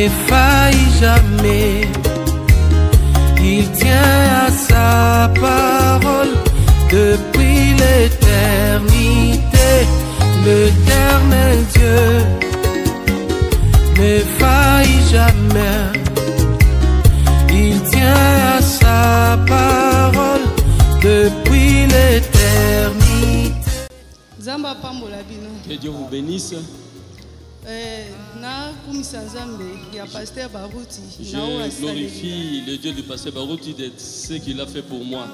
ne faille jamais. Il tient à sa parole depuis l'éternité. L'éternel Dieu ne faille jamais. Il tient à sa parole depuis l'éternité. Zamba pambola bino. Que Dieu vous bénisse. Na kumisa Nzambe ya pasteur Baruti. Je glorifie le Dieu du pasteur Baruti de ce qu'il a fait pour moi.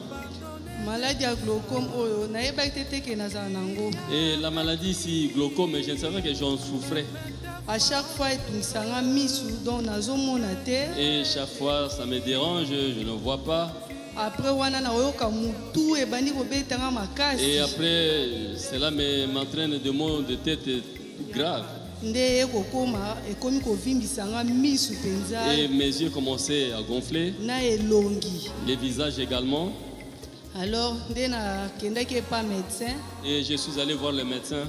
Maladie à glaucome oyo na yeba teteke na zanango. Et la maladie ici, glaucome, je ne savais que j'en souffrais. À chaque fois etumisanga misu donc nazomona te. Et chaque fois ça me dérange, je ne vois pas. Après wana na oyoka mutu ebandi kobetanga makasi. Et après cela m'entraîne de maux de tête graves. Et mes yeux commençaient à gonfler. Les visages également. Alors, et je suis allé voir le médecin.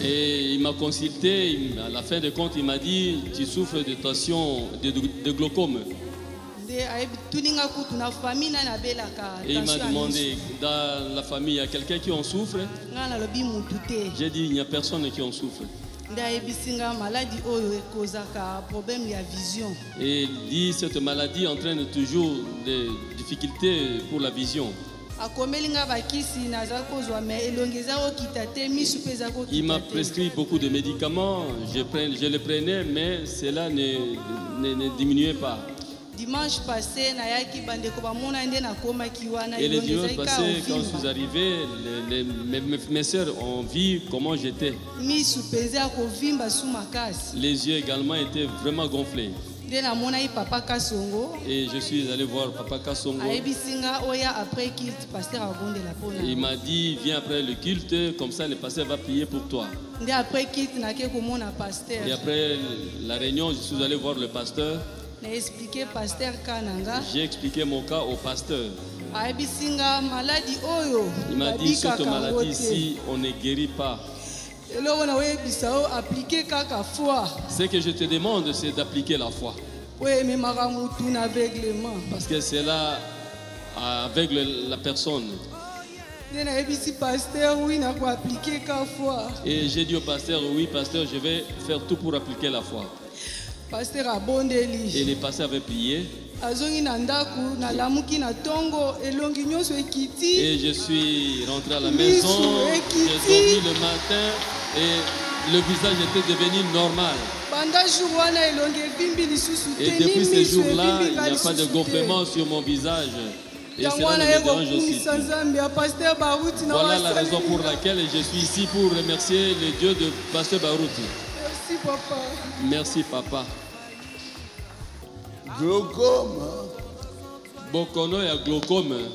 Et il m'a consulté. À la fin de compte, il m'a dit tu souffres de tension, de glaucome. Et il m'a demandé, dans la famille, il y a quelqu'un qui en souffre? J'ai dit, il n'y a personne qui en souffre. Et il dit, cette maladie entraîne toujours des difficultés pour la vision. Il m'a prescrit beaucoup de médicaments, je les prenais, mais cela ne diminuait pas. Dimanche passé, et le dimanche passé, quand je suis arrivé, mes soeurs ont vu comment j'étais. Les yeux également étaient vraiment gonflés. Et je suis allé voir Papa Kassongo. Il m'a dit, viens après le culte, comme ça le pasteur va prier pour toi. Et après la réunion, je suis allé voir le pasteur. J'ai expliqué mon cas au pasteur. Il m'a dit, cette maladie ici, on ne guérit pas. Ce que je te demande, c'est d'appliquer la foi. Parce que c'est là, avec la personne. Et j'ai dit au pasteur, oui pasteur, je vais faire tout pour appliquer la foi. Et le pasteur avait prié. Et je suis rentré à la maison, j'ai dormi le matin et le visage était devenu normal. Et depuis ce jour-là, il n'y a pas de gonflement sur mon visage. Et cela ne me dérange aussi. Voilà la raison pour laquelle je suis ici pour remercier le Dieu de pasteur Baruti. Merci papa. Merci papa. Glaucome. Bokono ya glaucome.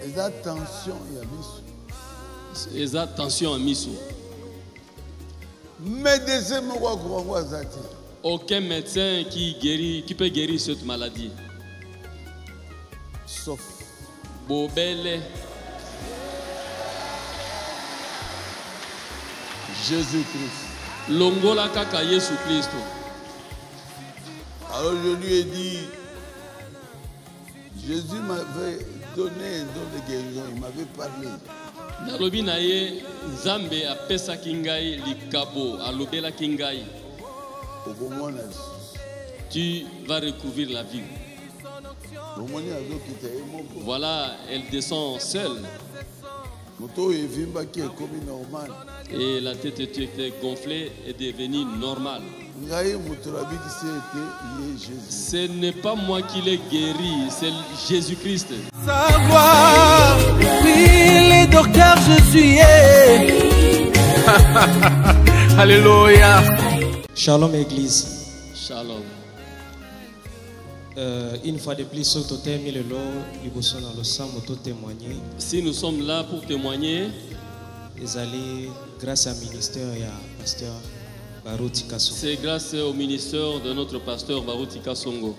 Eza tension ya miso. Eza tension à miso. Médecin moko ko azati. Aucun médecin qui peut guérir cette maladie. Sauf Bobele. Jésus-Christ. Longola kaka Yesu Christo. Alors je lui ai dit, Jésus m'avait donné un don de guérison, il m'avait parlé. Nalobi na ye Nzambe apesa kingai likabo alobela kingai. Tu vas recouvrir la vie. Voilà, elle descend seule. Et la tête était gonflée et devenue normale. Ce n'est pas moi qui l'ai guéri, c'est Jésus-Christ. Savoir, oui, les docteurs, je suis. Alléluia. Shalom Église. Shalom. Une fois de plus, si nous sommes là pour témoigner, grâce au ministère du pasteur Baruti Kassongo. C'est grâce au ministère de notre pasteur Baruti Kassongo.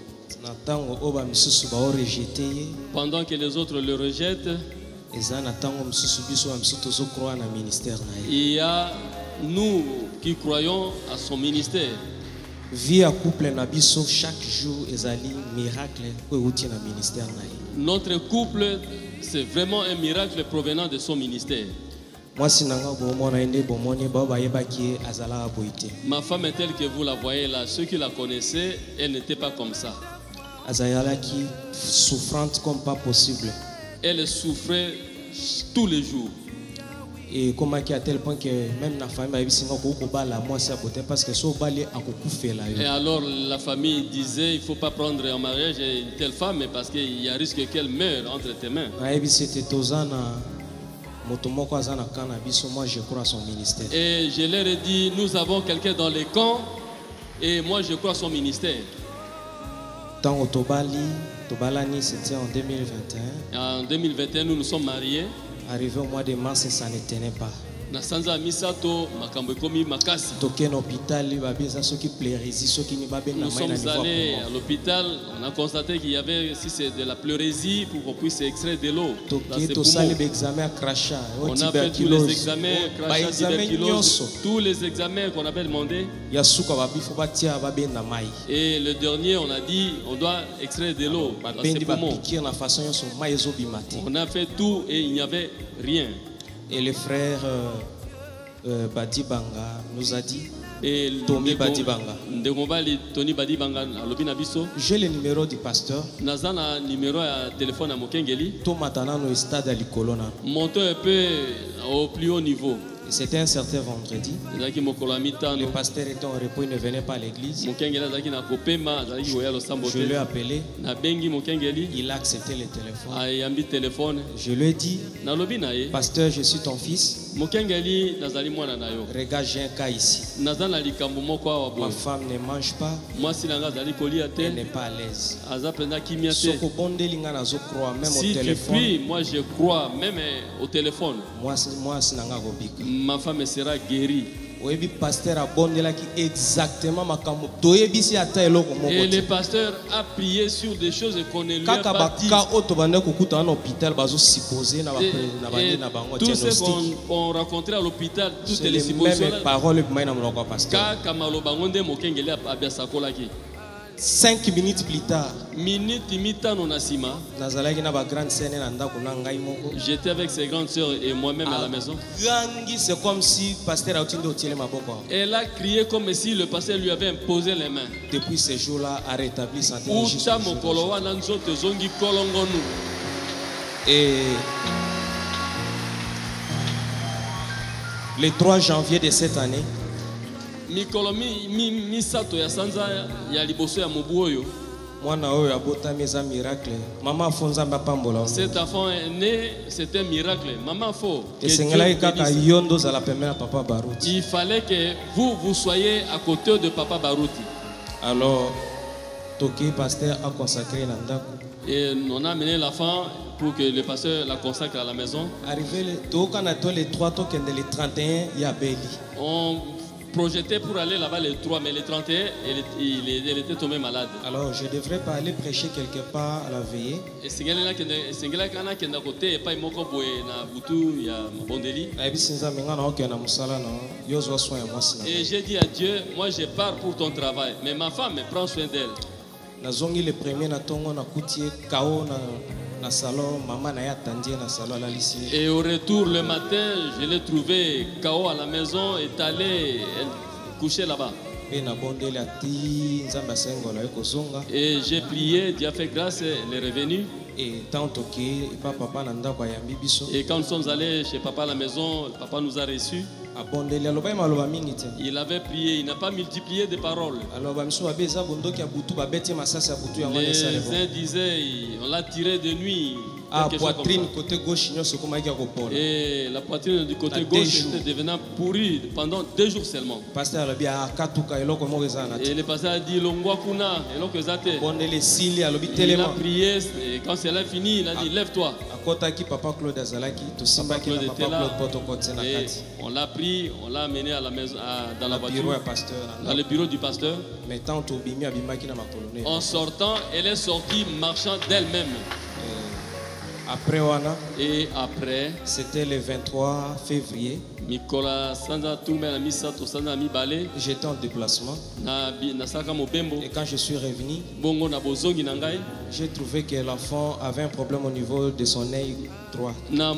Pendant que les autres le rejettent, il y a nous qui croyons à son ministère. Vie à couple na biso chaque jour ezali miracle ko uti na ministère na ye. Notre couple, c'est vraiment un miracle provenant de son ministère. Moi sinanga bomona ende bomoni baba yebaki azala boité. Ma femme est telle que vous la voyez là. Ceux qui la connaissaient, elle n'était pas comme ça. Azayala qui souffrante comme pas possible. Elle souffrait tous les jours. Et comment à tel point que même la famille parce que so bali et alors la famille disait il faut pas prendre en mariage une telle femme parce qu'il y a risque qu'elle meure entre tes mains. Moi je crois à son ministère. Et je leur ai dit nous avons quelqu'un dans les camps et moi je crois à son ministère. Tant au Tobalani c'était en 2021. En 2021 nous nous sommes mariés. Arrivé au mois de mars, ça ne tenait pas. Nous sommes allés à l'hôpital, on a constaté qu'il y avait, si c'est de la pleurésie, pour qu'on puisse extraire de l'eau. On a fait tous les examens, crachat, tuberculose, tous les examens qu'on avait demandé. Et le dernier, on a dit, on doit extraire de l'eau dans ses poumons. On a fait tout et il n'y avait rien. Et le frère Badi Banga nous a dit, et Tony Badi Banga, j'ai le numéro du pasteur. Numéro à téléphone à Mokengeli. Montons un peu au plus haut niveau. C'était un certain vendredi. Le pasteur était en repos, il ne venait pas à l'église. Je l'ai appelé. Il a accepté le téléphone. Je lui ai dit, pasteur, je suis ton fils. Regarde, j'ai un cas ici. Ma femme ne mange pas. Elle n'est pas à l'aise. Si tu pries, moi je crois même au téléphone. Ma femme sera guérie. Et le pasteur a prié sur des choses qu'on ne lui a pas dit. Tout ce qu'on rencontrait à l'hôpital, toutes les suppositions. 5 minutes plus tard, j'étais avec ses grandes sœurs et moi-même à la maison. C'est comme si pasteur elle a crié comme si le pasteur lui avait imposé les mains. Depuis ce jour-là, a rétabli sa tête. Et le 3 janvier de cette année, cet enfant est né, c'est un miracle. Maman faut. Il fallait que vous soyez à côté de Papa Barouti. Alors, Toki pasteur a consacré l'andaku. Et on a amené l'enfant pour que le pasteur la consacre à la maison. Arrivé le 3 token le 31, il y a Béli. On projetait pour aller là-bas le 3, mais le 31, elle était tombée malade. Alors je devrais pas aller prêcher quelque part à la veillée. Et j'ai dit à Dieu, moi je pars pour ton travail, mais ma femme prend soin d'elle. Le premier na tongo na kutie kao na salon, maman na ya tandie na salon la lycée. Et au retour le matin, je l'ai trouvé KO à la maison, étalé, couché là-bas. Et j'ai prié, Dieu a fait grâce, elle est revenue. Et quand nous sommes allés chez papa à la maison, papa nous a reçus. Il avait prié, il n'a pas multiplié de paroles. Les uns disaient, on l'a tiré de nuit. Poitrine côté gauche, et la poitrine du côté gauche était devenant pourrie pendant 2 jours seulement. Et le pasteur a dit Longwa Kuna, il a prié, et quand cela est fini, il a dit lève-toi. Papa Claude était là, et on l'a pris, on l'a amené à la maison, dans la voiture, dans le bureau du pasteur. En sortant, elle est sortie marchant d'elle-même. Après, et après, c'était le 23 février. J'étais en déplacement. Et quand je suis revenu, j'ai trouvé que l'enfant avait un problème au niveau de son œil droit. Voilà.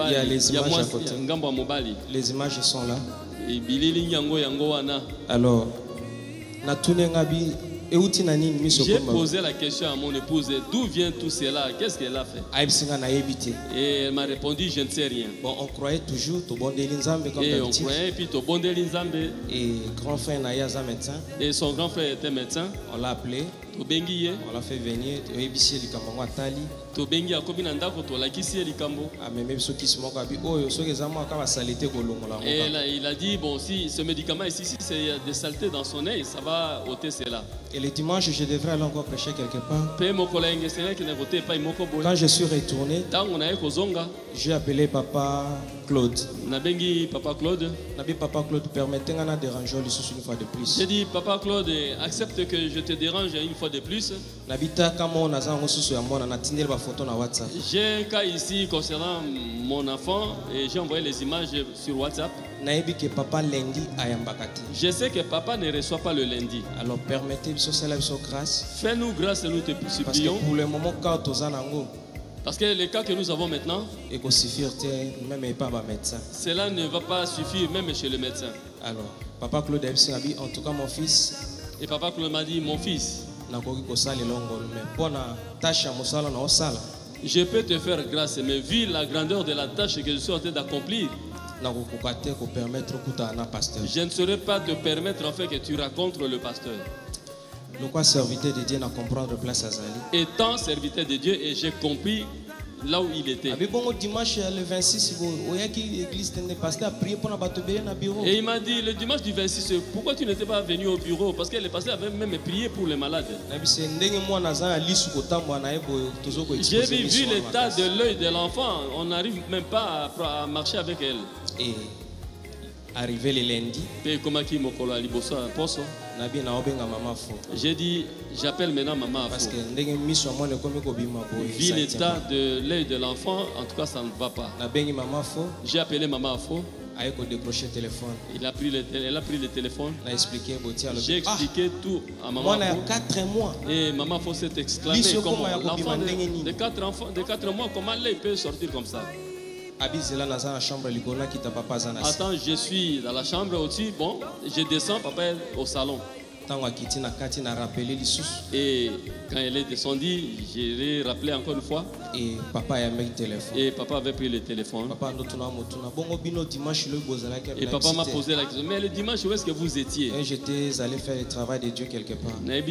Il y a les images à côté. Les images sont là. Alors, j'ai posé la question à mon épouse, d'où vient tout cela? Qu'est-ce qu'elle a fait? Et elle m'a répondu, je ne sais rien. Bon, on croyait toujours au bon Nzambe comme et d'habitude. on croyait, puis au bon Nzambe. Et grand frère Nayaza médecin. Et son grand frère était médecin. On l'a appelé. On l'a fait venir. Et là, il a dit, bon, si ce médicament ici, si c'est des saletés dans son œil, ça va ôter cela. Et le dimanche, je devrais aller encore prêcher quelque part. Quand je suis retourné, j'ai appelé Papa Claude. Papa Claude. Papa Claude, permettez-moi de déranger une fois de plus. J'ai dit, Papa Claude, accepte que je te dérange une fois de plus. J'ai un cas ici concernant mon enfant et j'ai envoyé les images sur WhatsApp. Je sais que papa ne reçoit pas le lundi. Alors permettez grâce. Fais-nous grâce et nous te supplions. Parce que pour le moment, parce que les cas que nous avons maintenant, cela ne va pas suffire même chez le médecin. Alors, Papa Claude a dit, en tout cas mon fils. Et Papa Claude m'a dit, mon fils, je peux te faire grâce, mais vu la grandeur de la tâche que je suis en train d'accomplir, je ne saurais pas te permettre en fait que tu rencontres le pasteur. Serviteur de Dieu n'a comprendre place à Zali. Étant serviteur de Dieu et j'ai compris là où il était. Dimanche le 26, et il m'a dit le dimanche du 26, pourquoi tu n'étais pas venu au bureau? Parce que le pasteur avait même prié pour les malades. J'ai vu l'état de l'œil de l'enfant, on n'arrive même pas à marcher avec elle. Et arrivé le lundi, j'ai dit, j'appelle maintenant maman Afo. Parce que vu l'état de l'œil de l'enfant, en tout cas ça ne va pas. J'ai appelé maman Afo. Elle a pris le téléphone. J'ai expliqué tout à maman Afo. 4 mois. Et maman Afo s'est exclamé, comment l'enfant de 4 mois, comment l'œil peut sortir comme ça? Attends, je suis dans la chambre au-dessus. Bon, je descends, papa est au salon. Et quand elle est descendue, je l'ai rappelé encore une fois. Et papa avait pris le téléphone. Et papa m'a posé la question, mais le dimanche, où est-ce que vous étiez? J'étais allé faire le travail de Dieu quelque part. Et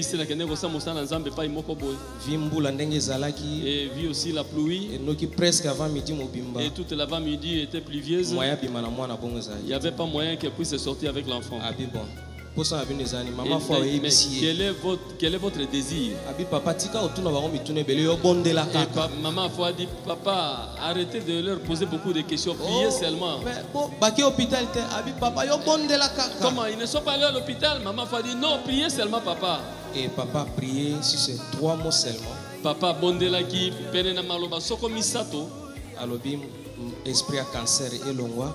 vu aussi la pluie. Et toute l'avant-midi était pluvieuse. Il n'y avait pas moyen qu'elle puisse sortir avec l'enfant. Mais quel est votre désir? Et maman a dit, papa, arrêtez de leur poser beaucoup de questions, priez seulement. Comment? Ils ne sont pas allés à l'hôpital? Maman a dit, non, priez seulement, papa. Et papa priait sur ces 3 mots seulement. Papa bondelaki penena maloba soko misato. Alobi esprit à cancer et longwa.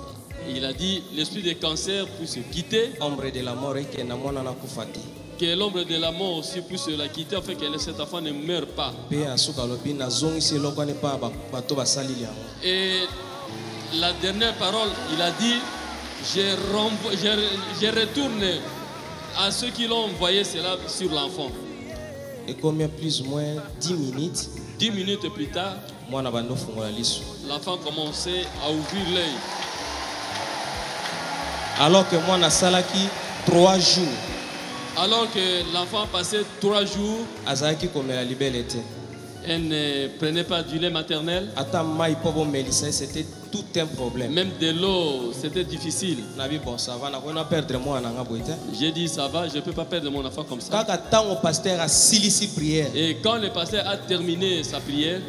Il a dit l'esprit de cancer puisse quitter. Ombre de la mort et que namona na kufati. Que l'ombre de la mort aussi puisse la quitter afin que cet enfant ne meure pas. Et la dernière parole, il a dit je retourne à ceux qui l'ont envoyé cela sur l'enfant. Et combien plus ou moins 10 minutes. 10 minutes plus tard, l'enfant commençait à ouvrir l'œil. Alors que moi, Salaki 3 jours. Alors que l'enfant passait 3 jours. Azaki comme la libellité. Elle ne prenait pas du lait maternel. C'était tout un problème. Même de l'eau, c'était difficile. J'ai dit ça va, je ne peux pas perdre mon enfant comme ça. Et quand le pasteur a terminé sa prière,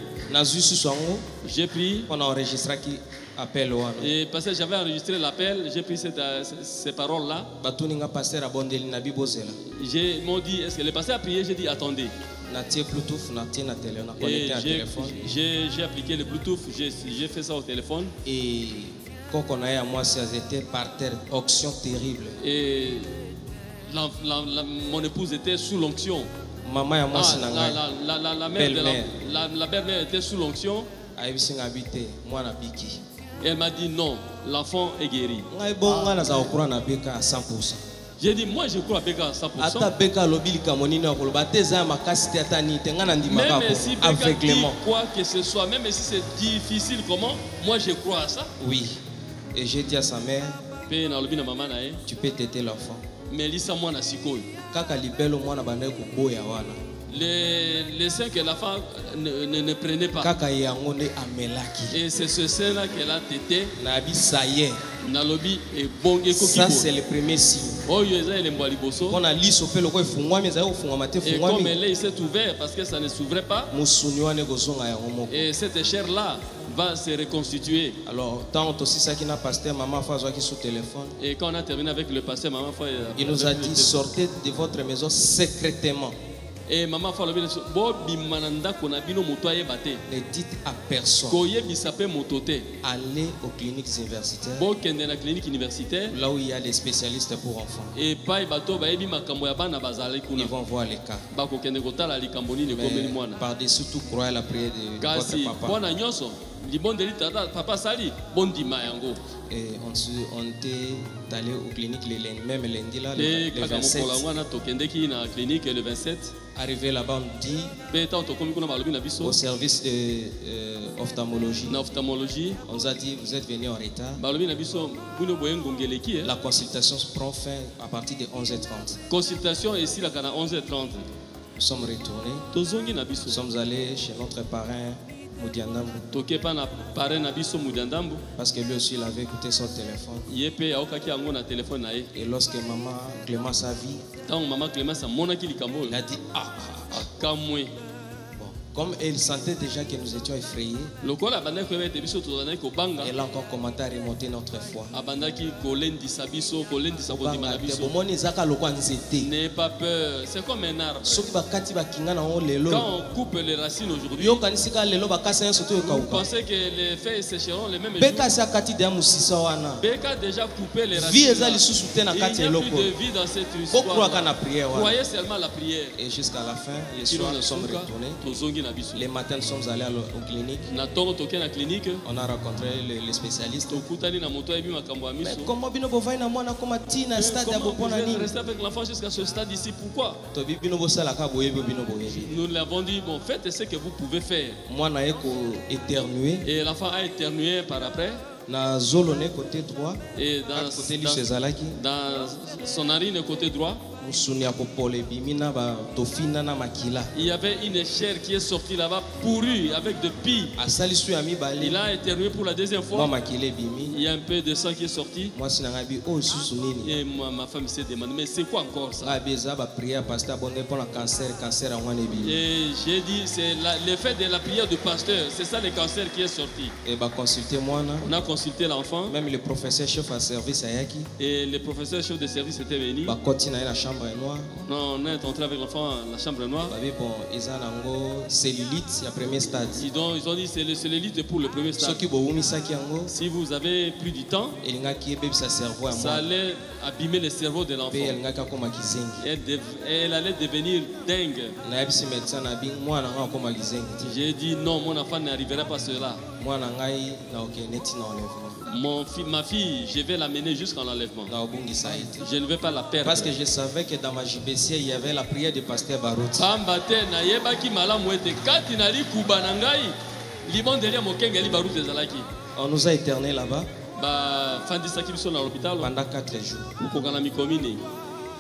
j'ai pris. On a enregistré qui appelle. Et parce que j'avais enregistré l'appel, j'ai pris ces paroles-là. Ils m'ont dit, est-ce que le pasteur a prié? J'ai dit, attendez. J'ai appliqué le Bluetooth, j'ai fait ça au téléphone. Et quand on a moi, c'était par terre, onction terrible. Et mon épouse était sous l'onction. Maman et moi, la belle-mère était sous l'onction. Et elle m'a dit non, l'enfant est guéri. J'ai dit, moi je crois à Beka à 100%. Même si Beka dit quoi que ce soit, même si c'est difficile, comment, moi je crois à ça. Oui. Et j'ai dit à sa mère, tu peux t'aider l'enfant. Mais lisa moi na sikoyo. Les seins que la femme ne prenait pas. Et c'est ce sein-là qu'elle a tété. Ça, c'est le premier signe. Et comme elle s'est ouverte parce que ça ne s'ouvrait pas, et cette chair-là va se reconstituer. Alors, tant aussi ça qui n'a pasteur, maman fait sous téléphone. Et quand on a terminé avec le pasteur, maman fait. Il nous a dit sortez de votre maison secrètement. Et maman fait le ne dites à personne. Allez aux cliniques universitaires. Là où il y a des spécialistes pour enfants. Et ils vont voir les cas. Mais par-dessus tout, croyez la prière de votre papa. Et on est allé aux cliniques même lundi là, le 27. Arrivé là-bas, on dit au service d'ophtalmologie. On nous a dit vous êtes venu en retard. La consultation prend fin à partir de 11h30. Consultation ici à 11h30. Nous sommes retournés. Nous sommes allés chez notre parrain Moudiandambo. Parce que lui aussi il avait écouté son téléphone. Et lorsque maman Clémence a vu, il a dit comme elle sentait déjà que nous étions effrayés, elle a encore commenté à remonter notre foi. N'aie pas peur, c'est comme un arbre. Quand on coupe les racines aujourd'hui, vous pensez que les feuilles sécheront les mêmes jours. Beka a déjà coupé les racines. Il n'y a plus de vie dans cette histoire. Croyez seulement la prière. Et jusqu'à la fin, les soirs, nous sommes retournés. Les matins, nous sommes allés aux cliniques. On a rencontré les spécialistes. Mais comment vous rester avec l'enfant jusqu'à ce stade ici? Pourquoi? Nous l'avons dit, bon, faites ce que vous pouvez faire. Et l'enfant a éternué par après. Et dans son narine côté droit, il y avait une chair qui est sortie là-bas, pourrie, avec de pis. Il a éternué pour la deuxième fois. Il y a un peu de sang qui est sorti. Et ma femme s'est demandé, mais c'est quoi encore ça? Et j'ai dit, c'est l'effet de la prière du pasteur. C'est ça le cancer qui est sorti. On a consulté l'enfant. Même le professeur chef de service. Et le professeur chef de service était venu. Non, on est entré avec l'enfant à la chambre noire. Ils ont cellulite, premier stade. Ils ont dit c'est le cellulite pour le premier stade. Si vous avez plus du temps, ça allait abîmer le cerveau de l'enfant. Elle allait devenir dingue. J'ai dit non, mon enfant n'arrivera pas à cela. Ma fille, je vais l'amener jusqu'à l'enlèvement. Je ne vais pas la perdre. Parce que je savais que dans ma JBC, il y avait la prière du pasteur Barouti. On nous a éterné là-bas pendant 4 jours.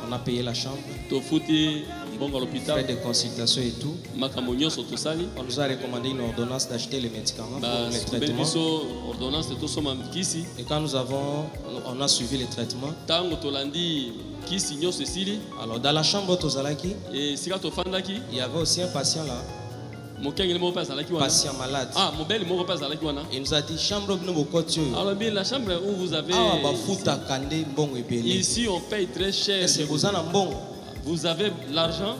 On a payé la chambre, fait des consultations et tout. On nous a recommandé une ordonnance d'acheter les médicaments pour les traitements. Et quand on a suivi les traitements, alors dans la chambre il y avait aussi un patient là. Patient malade. Il nous a dit chambre. Alors bien la chambre où vous avez ici on paye très cher. Vous avez l'argent.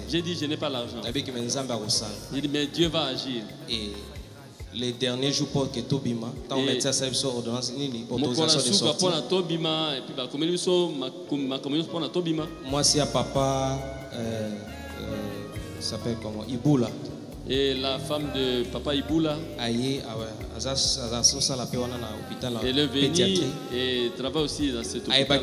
J'ai dit, je n'ai pas l'argent. J'ai dit, mais Dieu va agir. Et les derniers jours pour que Tobima, quand on mettait ça sur ordonnance, l'autorisation de sortie. Moi, c'est à papa, s'appelle comment, Iboula. Et la femme de papa Iboula, elle est venue et travaille aussi dans cette hôpital.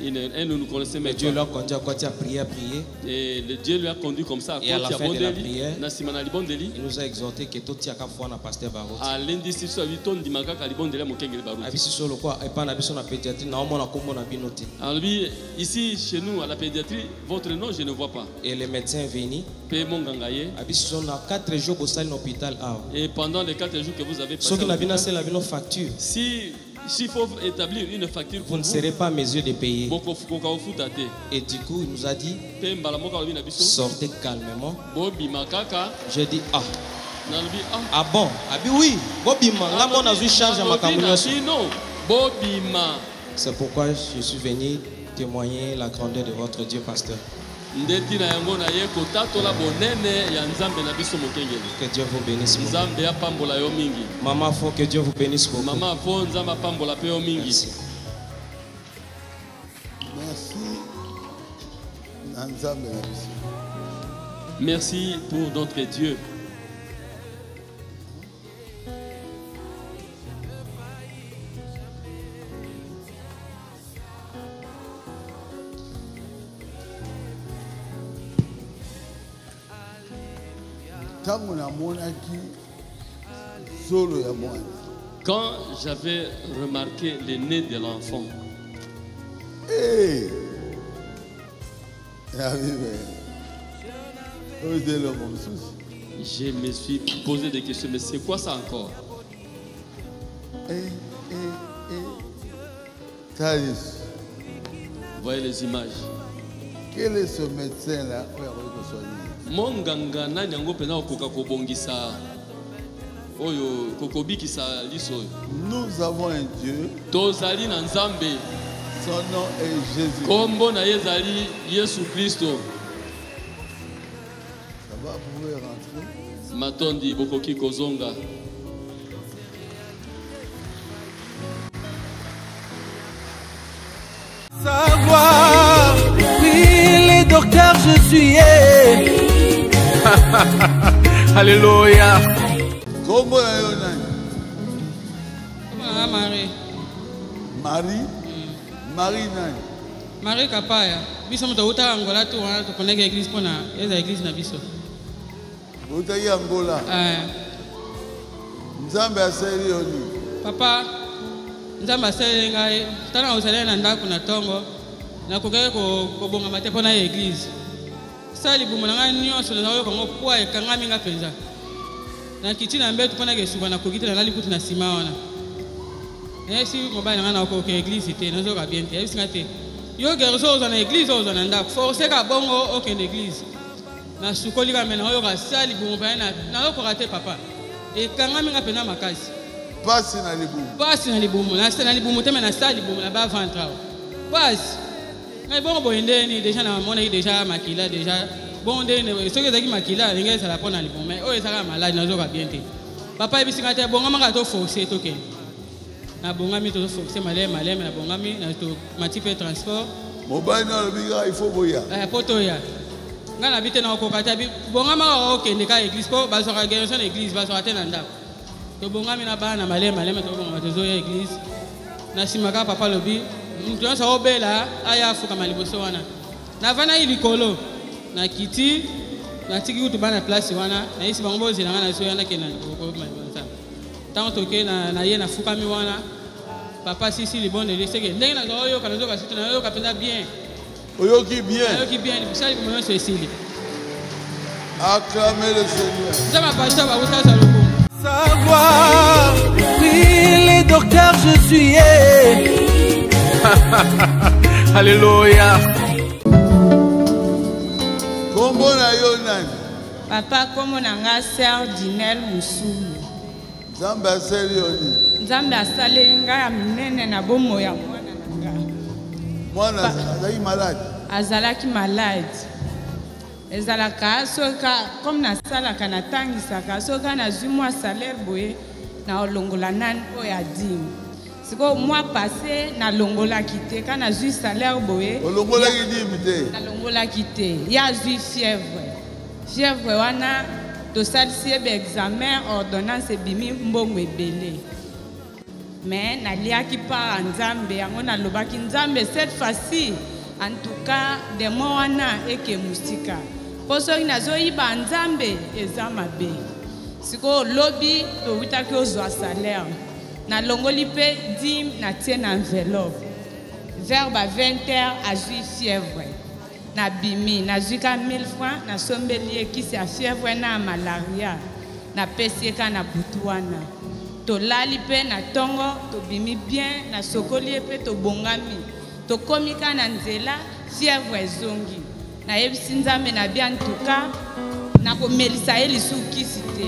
Elle ne nous connaissait même pas. Dieu leur conduit à prier. Et Dieu lui a conduit comme ça. Et à la fin de la prière, il nous a exhorté que tout a foi na pasteur Barot. À lundi si so viton di makaka libondeli mokengeli Barot. Abisi solo quoi et pas na biso na pédiatrie na omona kombo na binoté. Alors lui ici chez nous à la pédiatrie votre nom je ne vois pas. Et les médecins venus. Pe mongangaye. Abisi solo na 4 jours au salle l'hôpital. Et pendant les 4 jours que vous avez passé. Ce qui n'a bien c'est la bien facture. S'il faut établir une facture, vous ne serez pas à mesure de payer. Et du coup, il nous a dit sortez calmement. J'ai dit ah. Ah bon? Ah oui. C'est pourquoi je suis venu témoigner la grandeur de votre Dieu, pasteur. Que Dieu vous bénisse. Maman, faut que Dieu vous bénisse beaucoup. Merci. Merci pour notre Dieu. Quand j'avais remarqué le nez de l'enfant, je me suis posé des questions, mais c'est quoi ça encore? Voyez les images. Quel est ce médecin-là? Mon ganga na nyango pena okoka kobongisa oyo kokobikisa liso. Nous avons un Dieu. Tozali na Nzambe. Son nom est Jésus. Kombo na yezali Yesu Kristo. Ça va, vous pouvez rentrer. Matondi bokoki kozonga. Savoir, oui, les docteurs, je suis. Alléluia. Comment est-ce Marie. Marie? Marie nani? Marie Kapaya. Biso mto uta Angola tu wana to connect église pona eza église na biso. Uta ya Angola. Nzambe aseli yoni. Papa Nzambe aseli ngai tana usale na ndako na tongo na kokeke ko bonga mate pona église. Sali bumunanga nyonso na yo kongo kwa ekangami nga penza. Na kitina mbetu pona ke suba na kokitela na liputu na sima wana. Si mobile na ko ke église te nazo ka bien te ebisi ngate. Yo gerzo za na église oza na ndako forcer ka bongo aucun église. Na sukoli ka mena yo ka sali bumu pa na yo ko rater papa. Ekangami nga pena makasi. Passe na libumu. Passe na libumu. Na sali libumu te na sali libumu na ba ventre. Passe. Mais bon, déjà, on a déjà makila, déjà. Bon, ce que j'ai makila, les gars, ça la prend dans les bons. Mais oh, ça va malade, nous avons bien été. Papa, il s'est dit, bon, on va forcer, ok. Na bon, on va forcer, malais, na bon, on va type transport. Mobile, il faut boya. Potoya. On a habité dans le Kokata. Bon, on va ok, les cas église, parce qu'on a gagné son église, parce qu'on a atteint un dap. Donc, bon, on a malais, mais on a église. Na simaka, papa, lobby. Nous avons fait là, aya fuka maliboso wana. Na vana ili kolo, na kiti, na tiki utu bana place wana. Na isi bango zina na so yana kena ko malibosa. Tant toke na ye na fuka mi wana. Papa sisi li bon de liseke. Ndenge na zo yo kana zo ka situ na yo ka penda bien. Oyo ki bien. Oyo ki bien, ça il commence à essayer. Acclamez le Seigneur. Ça m'a pas ça va vous ça saloko. Savoir, oui, les docteurs, je suis. Alléluia. Kombo na yo nani? Papa kombo na nga sœur Dinel Musulu. Nzambe asali yoni. Nzambe asali nga ya minene na bomo ya mwana na nga. Mwana azalaki malade. Azalaki malade. ezalaka soka comme na sala kana tangisaka soka na zui mois salaire boye na olongola nani oyo adime siko mois passé na longola kite kana zui salaire boye olongola kidime te na longola kite ya zui fièvre wana to salisi be examen ordonnance bimi mbongo ebele mais naliaki par nzambe yango nalobaki nzambe cette fois-ci en tout cas de mois wana eke musika po soki nazoyiba nzambe eza mabe siko lobi towutaki ozwa salaire nalongoli mpe dim natie na enveloppe vers ba 20h azwi fièvre nabimi nazwika 1000 francs nasombeli ekisi ya fièvre na malaria napesi eka na butu wana tolali mpe na ntongo tobimi bien nasokoli ye mpe tobongami tokomi ka na nzela fièvre ezongi nayebisi nzambe na bia ntuka nakomelisa ye lisusu kisi te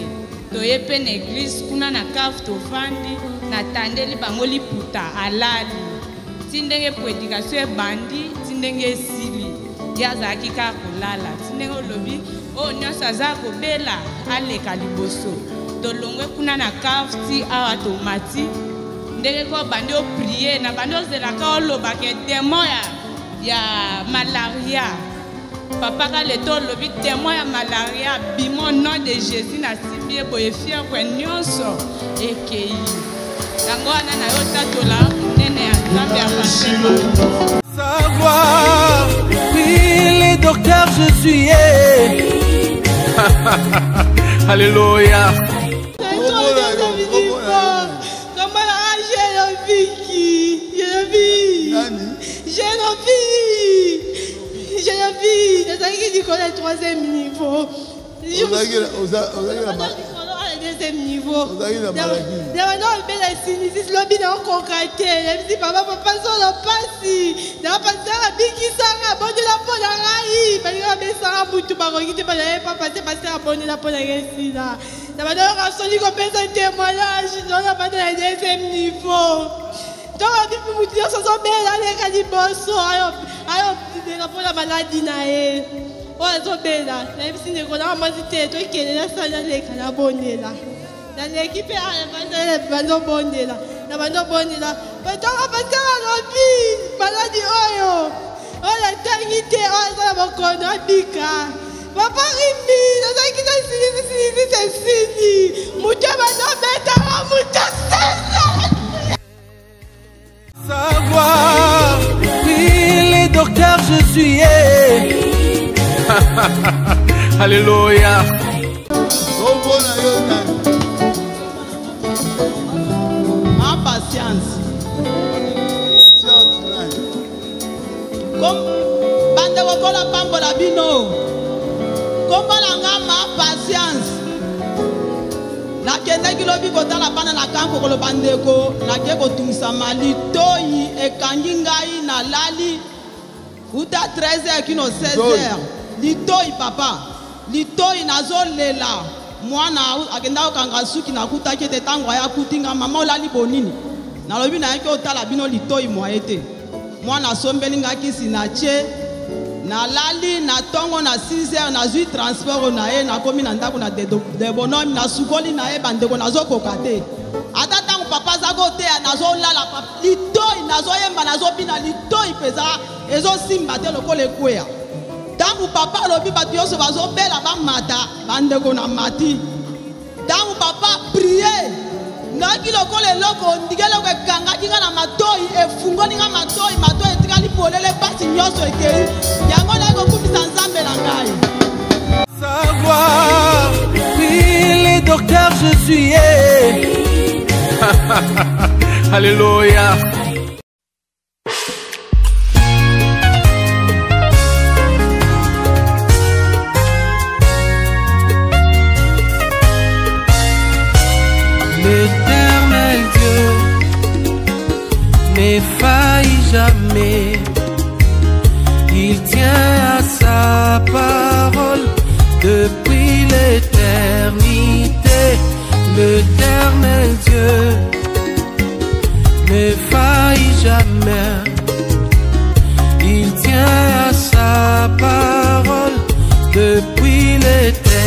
toye mpe na eglise kuna na cave tovandi natandeli bango liputa alali ti ndenge prédication ebandi ti ndenge esili ye azalaki kaka kolala ti ndenge olobi oyo nyonso aza kobela aleka liboso tolongwe kuna na cave ti awa tomati ndenge ko bandi oprie na bandi ozelaka olobaka demo ya malaria papa ka leto olobi demo ya malaria bimo nom de Jésus na simbi eboye fièvre nyonso ekei yango wana na yo tatola nene ya nzambe ya pasema savoir, oui les docteurs je suis Alléluia. J'ai la vie, les troisième niveau. Deuxième niveau. Oh, c'est bella. Même si nous avons mangé tout, qui est là, ça n'est qu'à bonne là. Dans l'équipe, il y a un bonne là. La bonne là. Mais toi, on va faire la vie. Maladie, oh, oh, la ternité, oh, ça va qu'on a bika. Papa Rimi, la qui c'est fini. Mouta va mettre mouta savoir, oui les docteurs je suis Alléluia. Ma patience. Comme bande wakola pambo la bino. Comme balanga ma patience. Na kende kilobi kota la bana na kampo kolo bandeko na keko tumisa mali toyi ekangi ngai na lali uta 13h kino 16h. Litoi papa, litoi nazolela mwana akenda okanga suki nakuta kete tango ya kutinga mama olali bonini na lobi na yake otala bino litoi moyete mwana sombeli ngaki sinache na lali na tongo na 6h na zui transport na ye na komi na ndako na de bonhomme na sukoli na ye bandeko nazokoka te ata tango papa zako te nazolala papa litoi nazoyemba nazobina litoi peza ezosimba te lokola ekwea. Tangu papa lobi batu yoso bazobela bamata bandeko na mati. Tangu papa prier ngaki lokole loko ndigele ko kanga kinga na matoi efungoni nga matoi etikali polele pasi nyoso ekei yango na ko kumisa nzambe na ngai. Savoir, oui les docteurs je suis Alléluia. L'Éternel Dieu ne faillit jamais. Il tient à sa parole depuis l'éternité. L'Éternel Dieu ne faillit jamais. Il tient à sa parole depuis l'éternité.